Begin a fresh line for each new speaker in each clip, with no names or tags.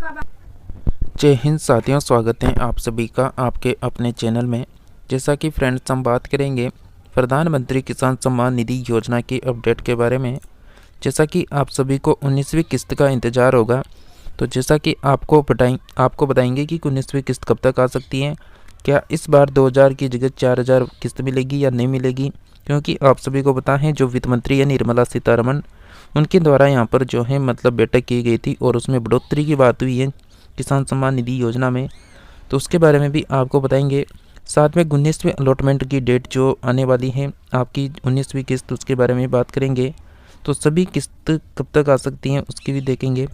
जय हिंद साथियों, स्वागत है आप सभी का आपके अपने चैनल में। जैसा कि फ्रेंड्स, हम बात करेंगे प्रधानमंत्री किसान सम्मान निधि योजना की अपडेट के बारे में। जैसा कि आप सभी को 19वीं किस्त का इंतज़ार होगा, तो जैसा कि आपको बताएंगे कि 19वीं किस्त कब तक आ सकती है। क्या इस बार 2000 की जगह 4000 किस्त मिलेगी या नहीं मिलेगी, क्योंकि आप सभी को पता है जो वित्त मंत्री है निर्मला सीतारमण, उनके द्वारा यहाँ पर जो है बैठक की गई थी और उसमें बढ़ोतरी की बात हुई है किसान सम्मान निधि योजना में, तो उसके बारे में भी आपको बताएंगे। साथ में 19वीं अलॉटमेंट की डेट जो आने वाली है आपकी 19वीं किस्त, उसके बारे में बात करेंगे। तो सभी किस्त कब तक आ सकती हैं उसकी भी देखेंगे।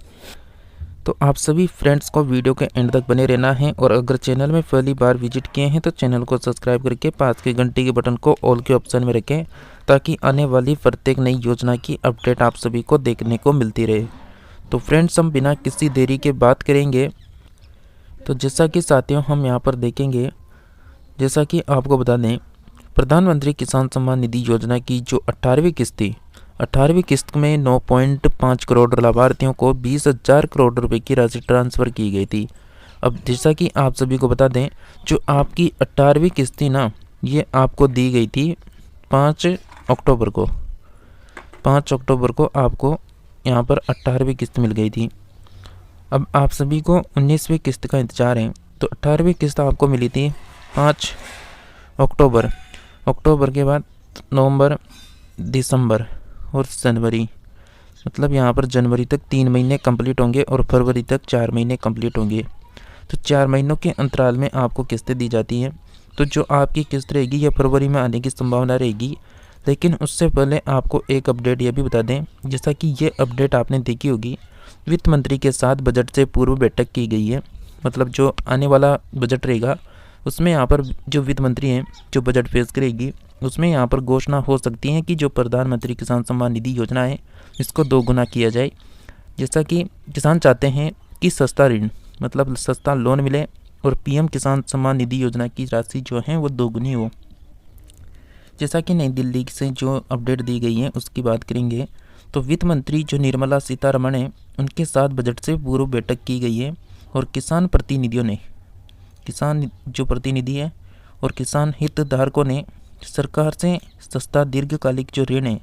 तो आप सभी फ्रेंड्स को वीडियो के एंड तक बने रहना है, और अगर चैनल में पहली बार विजिट किए हैं तो चैनल को सब्सक्राइब करके पास के घंटी के बटन को ऑल के ऑप्शन में रखें, ताकि आने वाली प्रत्येक नई योजना की अपडेट आप सभी को देखने को मिलती रहे। तो फ्रेंड्स, हम बिना किसी देरी के बात करेंगे। तो जैसा कि साथियों हम यहाँ पर देखेंगे, जैसा कि आपको बता दें, प्रधानमंत्री किसान सम्मान निधि योजना की जो 18वीं किस्त थी, 18वीं किस्त में 9.5 करोड़ लाभार्थियों को 20,000 करोड़ रुपए की राशि ट्रांसफ़र की गई थी। अब जैसा कि आप सभी को बता दें, जो आपकी 18वीं किस्त थी ना, ये आपको दी गई थी 5 अक्टूबर को। 5 अक्टूबर को आपको यहाँ पर 18वीं किस्त मिल गई थी। अब आप सभी को 19वीं किस्त का इंतज़ार है। तो 18वीं किस्त आपको मिली थी 5 अक्टूबर। अक्टूबर के बाद नवंबर, दिसंबर और जनवरी, मतलब यहाँ पर जनवरी तक 3 महीने कंप्लीट होंगे और फरवरी तक 4 महीने कंप्लीट होंगे। तो 4 महीनों के अंतराल में आपको किस्तें दी जाती हैं। तो जो आपकी किस्त रहेगी यह फरवरी में आने की संभावना रहेगी। लेकिन उससे पहले आपको एक अपडेट ये भी बता दें, जैसा कि ये अपडेट आपने देखी होगी, वित्त मंत्री के साथ बजट से पूर्व बैठक की गई है। मतलब जो आने वाला बजट रहेगा उसमें यहाँ पर जो वित्त मंत्री हैं जो बजट पेश करेगी, उसमें यहाँ पर घोषणा हो सकती है कि जो प्रधानमंत्री किसान सम्मान निधि योजना है इसको 2 गुना किया जाए। जैसा कि किसान चाहते हैं कि सस्ता ऋण, मतलब सस्ता लोन मिले, और पीएम किसान सम्मान निधि योजना की राशि जो है वो 2 गुनी हो। जैसा कि नई दिल्ली से जो अपडेट दी गई है उसकी बात करेंगे, तो वित्त मंत्री जो निर्मला सीतारमण है उनके साथ बजट से पूर्व बैठक की गई है, और किसान जो प्रतिनिधि है और किसान हितधारकों ने सरकार से सस्ता दीर्घकालिक जो ऋण है,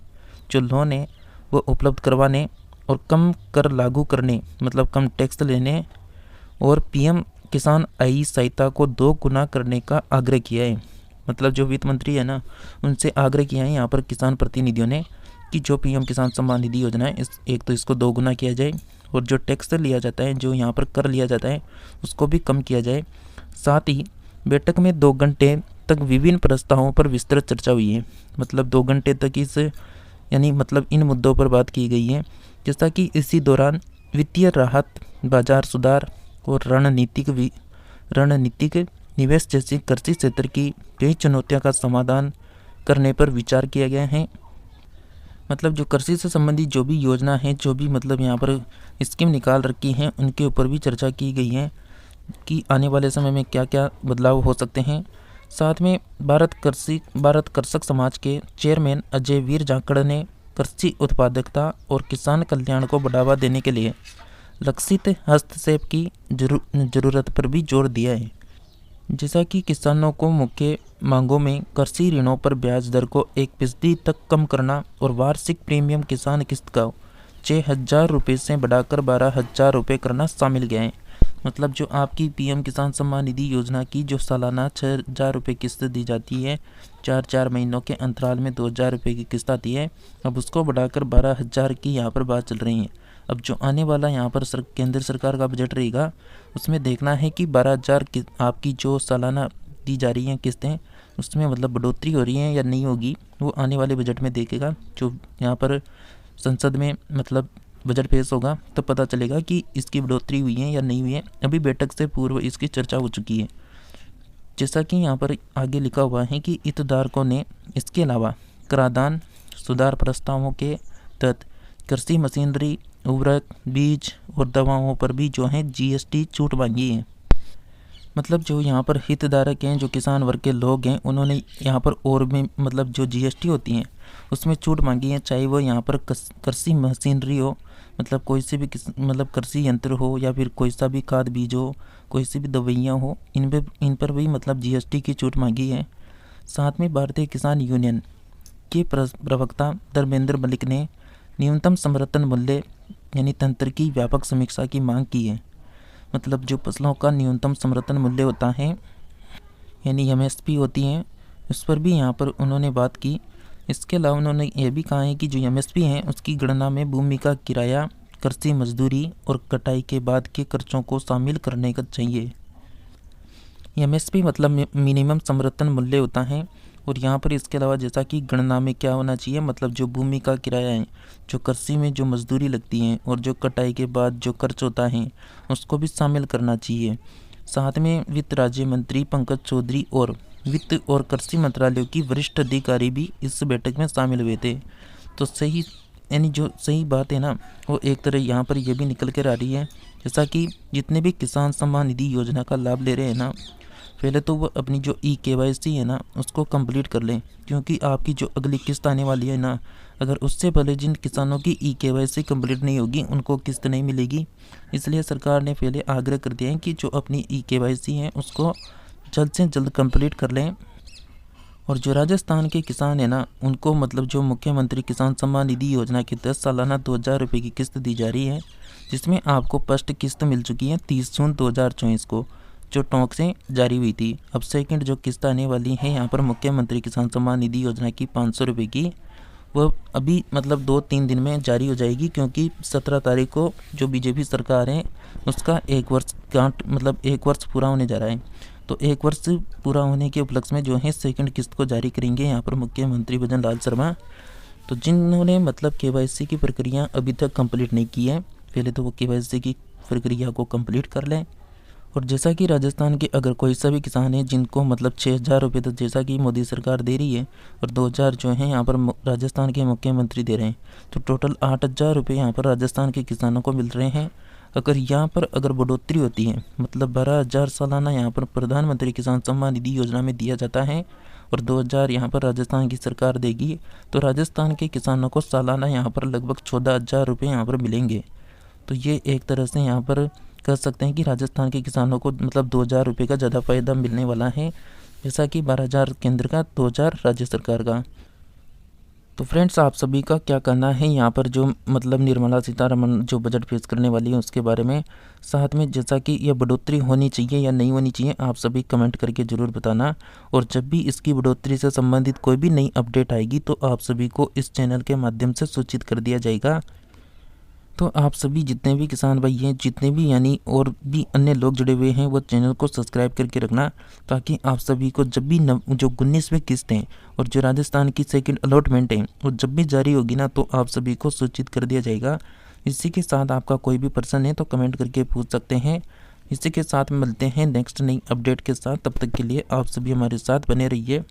जो लोन है, वो उपलब्ध करवाने और कम कर लागू करने, मतलब कम टैक्स लेने, और पीएम किसान आई सहायता को 2 गुना करने का आग्रह किया है। मतलब जो वित्त मंत्री है ना, उनसे आग्रह किया है यहाँ पर किसान प्रतिनिधियों ने कि जो पीएम किसान सम्मान निधि योजना है एक तो इसको 2 गुना किया जाए, और जो टैक्स लिया जाता है, जो यहाँ पर कर लिया जाता है, उसको भी कम किया जाए। साथ ही बैठक में 2 घंटे तक विभिन्न प्रस्तावों पर विस्तृत चर्चा हुई है। मतलब 2 घंटे तक इन मुद्दों पर बात की गई है। जैसा कि इसी दौरान वित्तीय राहत, बाजार सुधार और रणनीतिक निवेश जैसी कृषि क्षेत्र की कई चुनौतियों का समाधान करने पर विचार किया गया है। मतलब जो कृषि से संबंधित जो भी योजना है, जो भी यहाँ पर स्कीम निकाल रखी हैं, उनके ऊपर भी चर्चा की गई है कि आने वाले समय में क्या क्या बदलाव हो सकते हैं। साथ में भारत कृषक समाज के चेयरमैन अजय वीर जाखड़ ने कृषि उत्पादकता और किसान कल्याण को बढ़ावा देने के लिए लक्षित हस्तक्षेप की जरूरत पर भी जोर दिया है। जैसा कि किसानों को मुख्य मांगों में कृषि ऋणों पर ब्याज दर को 1% तक कम करना और वार्षिक प्रीमियम किसान किस्त का 6,000 रुपये से बढ़ाकर 12,000 रुपये करना शामिल गया है। मतलब जो आपकी पीएम किसान सम्मान निधि योजना की जो सालाना 6,000 रुपये किस्त दी जाती है, 4 महीनों के अंतराल में 2,000 रुपये की किस्त आती है, अब उसको बढ़ाकर 12,000 की यहाँ पर बात चल रही है। अब जो आने वाला यहाँ पर केंद्र सरकार का बजट रहेगा, उसमें देखना है कि 12,000 की आपकी जो सालाना दी जा रही हैं किस्तें, उसमें बढ़ोतरी हो रही है या नहीं होगी, वो आने वाले बजट में देखेगा। जो यहाँ पर संसद में बजट पेश होगा तो पता चलेगा कि इसकी बढ़ोतरी हुई है या नहीं हुई है। अभी बैठक से पूर्व इसकी चर्चा हो चुकी है। जैसा कि यहाँ पर आगे लिखा हुआ है कि हितधारकों ने इसके अलावा कराधान सुधार प्रस्तावों के तहत कृषि मशीनरी, उर्वरक, बीज और दवाओं पर भी जो है जीएसटी छूट मांगी है। मतलब जो यहाँ पर हितधारक हैं, जो किसान वर्ग के लोग हैं, उन्होंने यहाँ पर और भी जो जीएसटी होती हैं उसमें छूट मांगी है, चाहे वो यहाँ पर कृषि मशीनरी हो, मतलब कोई से भी मतलब कृषि यंत्र हो या फिर कोई सा भी खाद बीज हो, कोई सी भी दवाइयाँ हो, इन पर भी मतलब जीएसटी की छूट मांगी है। साथ में भारतीय किसान यूनियन के प्रवक्ता धर्मेंद्र मलिक ने न्यूनतम समर्थन मूल्य यानी तंत्र की व्यापक समीक्षा की मांग की है। मतलब जो फसलों का न्यूनतम समर्थन मूल्य होता है यानी एमएसपी होती है, उस पर भी यहाँ पर उन्होंने बात की। इसके अलावा उन्होंने ये भी कहा है कि जो एमएसपी है उसकी गणना में भूमि का किराया, कृषि मजदूरी और कटाई के बाद के खर्चों को शामिल करने का चाहिए। एमएसपी मतलब मिनिमम समर्थन मूल्य होता है। और यहाँ पर इसके अलावा जैसा कि गणना में क्या होना चाहिए, मतलब जो भूमि का किराया है, जो कृषि में जो मजदूरी लगती है और जो कटाई के बाद जो खर्च होता है उसको भी शामिल करना चाहिए। साथ में वित्त राज्य मंत्री पंकज चौधरी और वित्त और कृषि मंत्रालयों की वरिष्ठ अधिकारी भी इस बैठक में शामिल हुए थे। तो सही यानी जो सही बात है ना, वो एक तरह यहाँ पर ये भी निकल कर आ रही है, जैसा कि जितने भी किसान सम्मान निधि योजना का लाभ ले रहे हैं ना, पहले तो वो अपनी जो KYC है ना उसको कंप्लीट कर लें, क्योंकि आपकी जो अगली किस्त आने वाली है ना, अगर उससे पहले जिन किसानों की KYC कंप्लीट नहीं होगी उनको किस्त नहीं मिलेगी। इसलिए सरकार ने पहले आग्रह कर दिया है कि जो अपनी KYC है उसको जल्द से जल्द कंप्लीट कर लें। और जो राजस्थान के किसान है ना, उनको मतलब जो मुख्यमंत्री किसान सम्मान निधि योजना के तहत सालाना 2000 रुपये की किस्त दी जा रही है, जिसमें आपको फर्स्ट किस्त मिल चुकी है 30 जून 2024 को, जो टोंक से जारी हुई थी। अब सेकंड जो किस्त आने वाली है यहाँ पर मुख्यमंत्री किसान सम्मान निधि योजना की 500 रुपये की, वो अभी मतलब 2-3 दिन में जारी हो जाएगी, क्योंकि 17 तारीख को जो बीजेपी सरकार है उसका 1 वर्ष मतलब 1 वर्ष पूरा होने जा रहा है। तो 1 वर्ष पूरा होने के उपलक्ष्य में जो है सेकंड किस्त को जारी करेंगे यहाँ पर मुख्यमंत्री भजन लाल शर्मा। तो जिन्होंने मतलब KYC की प्रक्रिया अभी तक कंप्लीट नहीं की है, पहले तो वो KYC की प्रक्रिया को कंप्लीट कर लें। और जैसा कि राजस्थान के अगर कोई सा भी किसान है जिनको मतलब 6000 रुपये तक जैसा कि मोदी सरकार दे रही है और 2000 जो है यहाँ पर राजस्थान के मुख्यमंत्री दे रहे हैं, तो टोटल 8000 रुपये यहाँ पर राजस्थान के किसानों को मिल रहे हैं। अगर यहाँ पर अगर बढ़ोतरी होती है, मतलब 12,000 सालाना यहाँ पर प्रधानमंत्री किसान सम्मान निधि योजना में दिया जाता है और 2000 यहाँ पर राजस्थान की सरकार देगी, तो राजस्थान के किसानों को सालाना यहाँ पर लगभग 14,000 रुपये यहाँ पर मिलेंगे। तो ये एक तरह से यहाँ पर कह सकते हैं कि राजस्थान के किसानों को मतलब 2000 रुपये का ज़्यादा फ़ायदा मिलने वाला है, जैसा कि 12,000 केंद्र का, 2000 राज्य सरकार का। तो फ्रेंड्स, आप सभी का क्या कहना है यहाँ पर जो मतलब निर्मला सीतारमण जो बजट पेश करने वाली है उसके बारे में, साथ में जैसा कि यह बढ़ोतरी होनी चाहिए या नहीं होनी चाहिए, आप सभी कमेंट करके ज़रूर बताना। और जब भी इसकी बढ़ोतरी से संबंधित कोई भी नई अपडेट आएगी तो आप सभी को इस चैनल के माध्यम से सूचित कर दिया जाएगा। तो आप सभी जितने भी किसान भाई हैं, जितने भी यानी और भी अन्य लोग जुड़े हुए हैं, वो चैनल को सब्सक्राइब करके रखना, ताकि आप सभी को जब भी जो 19वीं किस्त है और जो राजस्थान की सेकंड अलॉटमेंट है वो जब भी जारी होगी ना, तो आप सभी को सूचित कर दिया जाएगा। इसी के साथ आपका कोई भी प्रश्न है तो कमेंट करके पूछ सकते हैं। इसी के साथ मिलते हैं नेक्स्ट नई अपडेट के साथ। तब तक के लिए आप सभी हमारे साथ बने रहिए।